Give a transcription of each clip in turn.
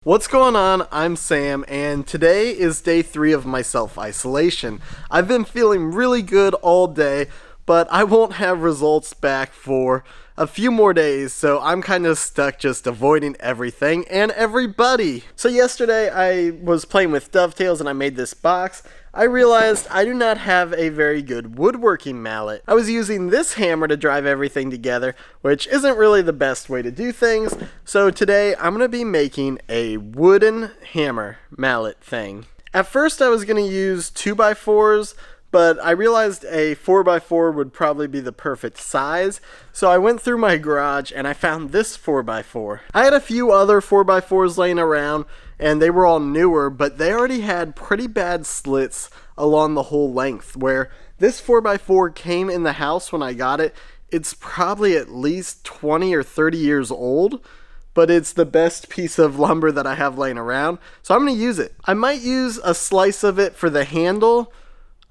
What's going on? I'm Sam, and today is day 3 of my self-isolation. I've been feeling really good all day, but I won't have results back for a few more days, so I'm kind of stuck just avoiding everything and everybody. So yesterday I was playing with dovetails and I made this box. I realized I do not have a very good woodworking mallet. I was using this hammer to drive everything together, which isn't really the best way to do things, so today I'm going to be making a wooden hammer mallet thing. At first I was going to use 2x4s, but I realized a 4x4 would probably be the perfect size, so I went through my garage and I found this 4x4. I had a few other 4x4s laying around, and they were all newer, but they already had pretty bad slits along the whole length, where this 4x4 came in the house when I got it. It's probably at least 20 or 30 years old, but it's the best piece of lumber that I have laying around, so I'm going to use it. I might use a slice of it for the handle.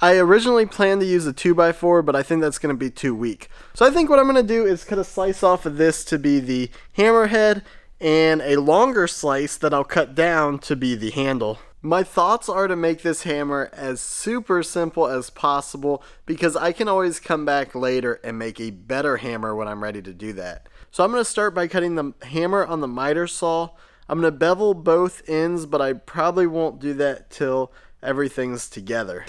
I originally planned to use a 2x4, but I think that's going to be too weak. So I think what I'm going to do is cut a slice off of this to be the hammerhead, and a longer slice that I'll cut down to be the handle. My thoughts are to make this hammer as super simple as possible, because I can always come back later and make a better hammer when I'm ready to do that. So I'm going to start by cutting the hammer on the miter saw. I'm going to bevel both ends, but I probably won't do that till everything's together.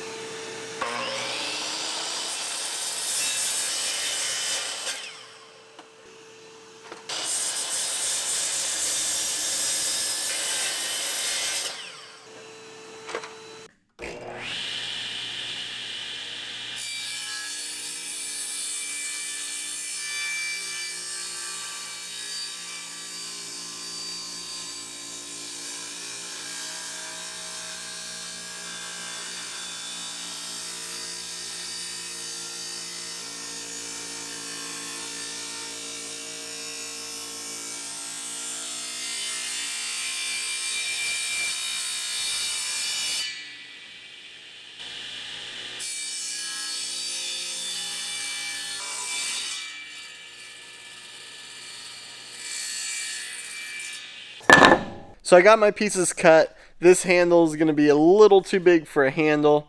So I got my pieces cut. This handle is going to be a little too big for a handle.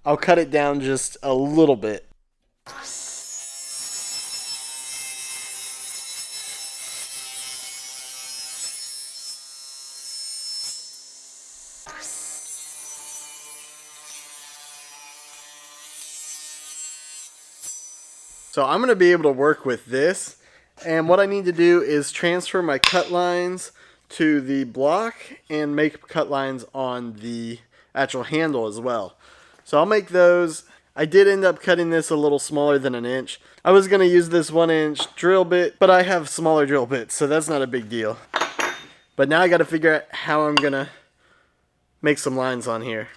I'll cut it down just a little bit. So I'm going to be able to work with this, and what I need to do is transfer my cut lines to the block and make cut lines on the actual handle as well. So I'll make those. I did end up cutting this a little smaller than an inch. I was going to use this 1-inch drill bit, but I have smaller drill bits, so that's not a big deal. But now I got to figure out how I'm going to make some lines on here.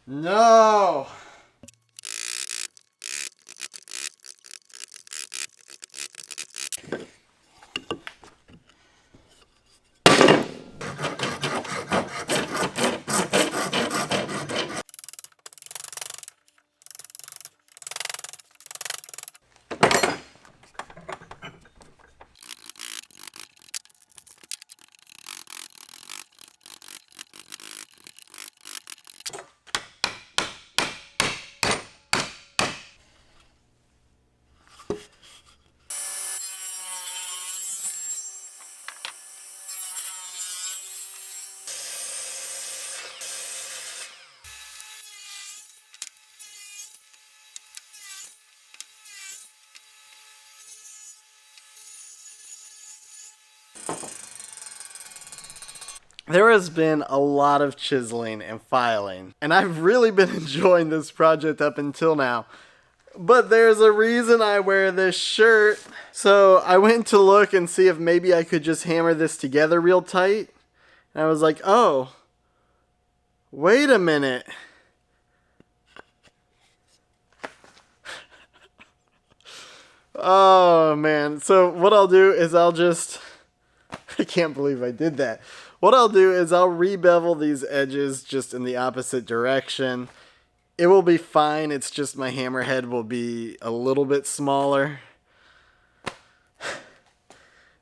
No! There has been a lot of chiseling and filing, and I've really been enjoying this project up until now. But there's a reason I wear this shirt. So I went to look and see if maybe I could just hammer this together real tight. And I was like, oh, wait a minute. Oh man. So what I'll do is I'll just... I can't believe I did that. What I'll do is I'll re-bevel these edges just in the opposite direction. It will be fine, it's just my hammerhead will be a little bit smaller.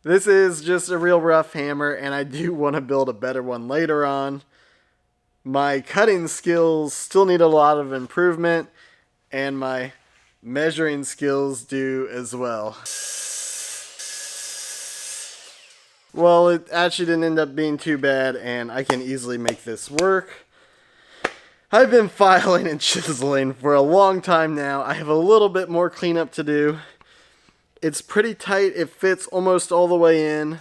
This is just a real rough hammer, and I do want to build a better one later on. My cutting skills still need a lot of improvement, and my measuring skills do as well. Well, it actually didn't end up being too bad, and I can easily make this work. I've been filing and chiseling for a long time now. I have a little bit more cleanup to do. It's pretty tight. It fits almost all the way in.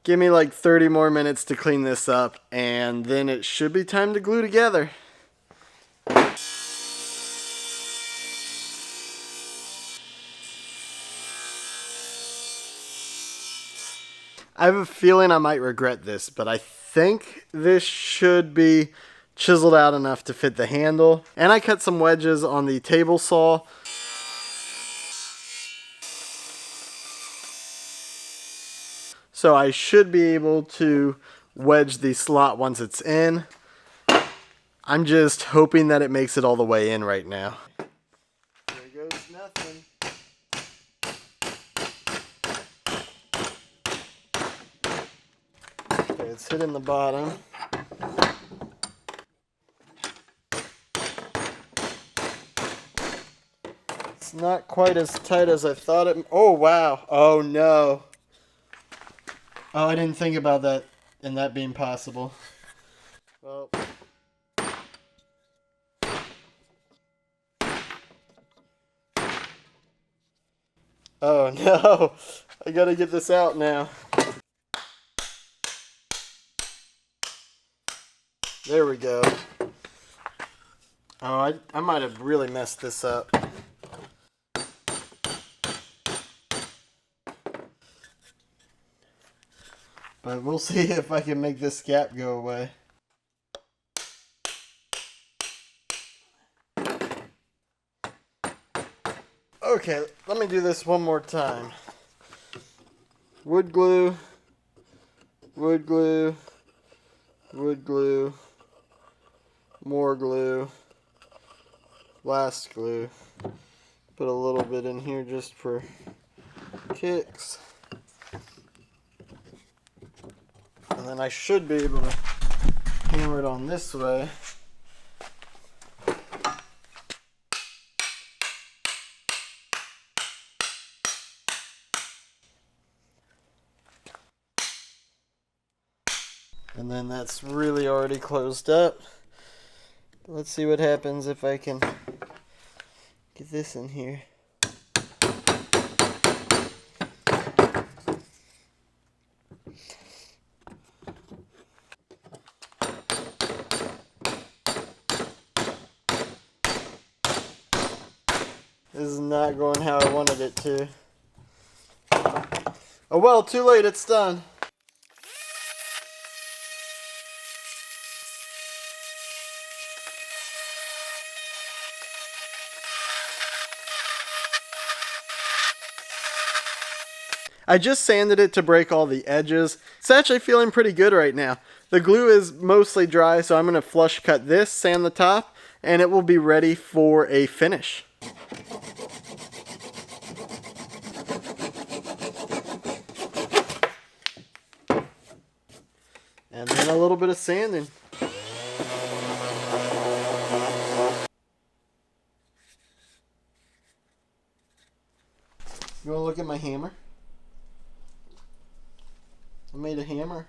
Give me like 30 more minutes to clean this up, and then it should be time to glue together. I have a feeling I might regret this, but I think this should be chiseled out enough to fit the handle. And I cut some wedges on the table saw. So I should be able to wedge the slot once it's in. I'm just hoping that it makes it all the way in right now. There goes nothing. Okay, it's hitting the bottom. It's not quite as tight as I thought it. Oh wow. Oh no. Oh, I didn't think about that and that being possible. Well. Oh no. I gotta get this out now. There we go. Oh, I might have really messed this up. But we'll see if I can make this gap go away. Okay, let me do this one more time. Wood glue, wood glue, wood glue, more glue, last glue. Put a little bit in here just for kicks. And then I should be able to hammer it on this way. And then that's really already closed up. Let's see what happens if I can get this in here. This is not going how I wanted it to. Oh well, too late, it's done. I just sanded it to break all the edges. It's actually feeling pretty good right now. The glue is mostly dry, so I'm going to flush cut this, sand the top, and it will be ready for a finish. And then a little bit of sanding. You want to look at my hammer? I made a hammer.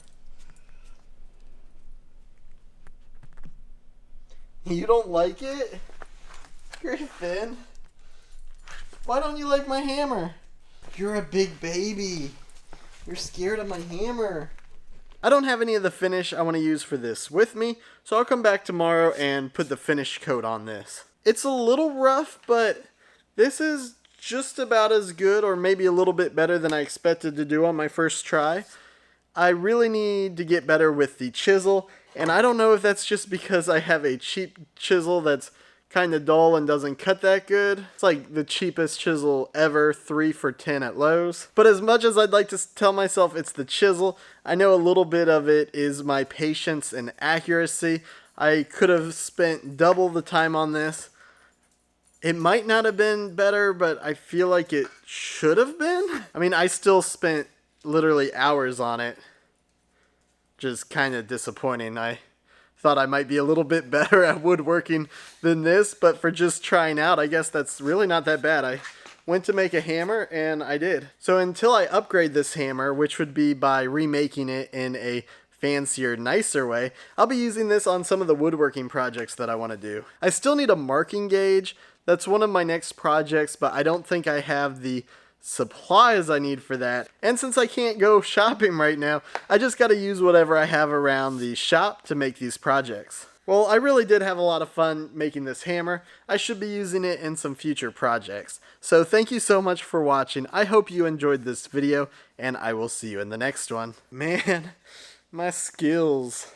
You don't like it? Griffin? Why don't you like my hammer? You're a big baby. You're scared of my hammer. I don't have any of the finish I want to use for this with me, so I'll come back tomorrow and put the finish coat on this. It's a little rough, but this is just about as good or maybe a little bit better than I expected to do on my first try. I really need to get better with the chisel, and I don't know if that's just because I have a cheap chisel that's kind of dull and doesn't cut that good. It's like the cheapest chisel ever, 3 for $10 at Lowe's. But as much as I'd like to tell myself it's the chisel, I know a little bit of it is my patience and accuracy. I could have spent double the time on this. It might not have been better, but I feel like it should have been. I mean, I still spent literally hours on it. Just kind of disappointing. I thought I might be a little bit better at woodworking than this, but for just trying out, I guess that's really not that bad. I went to make a hammer and I did. So until I upgrade this hammer, which would be by remaking it in a fancier, nicer way, I'll be using this on some of the woodworking projects that I want to do. I still need a marking gauge. That's one of my next projects, but I don't think I have the supplies I need for that. And since I can't go shopping right now, I just got to use whatever I have around the shop to make these projects. Well, I really did have a lot of fun making this hammer. I should be using it in some future projects. So thank you so much for watching. I hope you enjoyed this video, and I will see you in the next one. Man, my skills.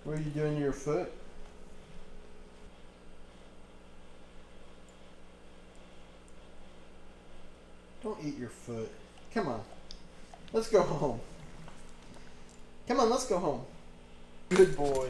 What are you doing to your foot? Don't eat your foot. Come on. Let's go home. Come on, let's go home. Good boy.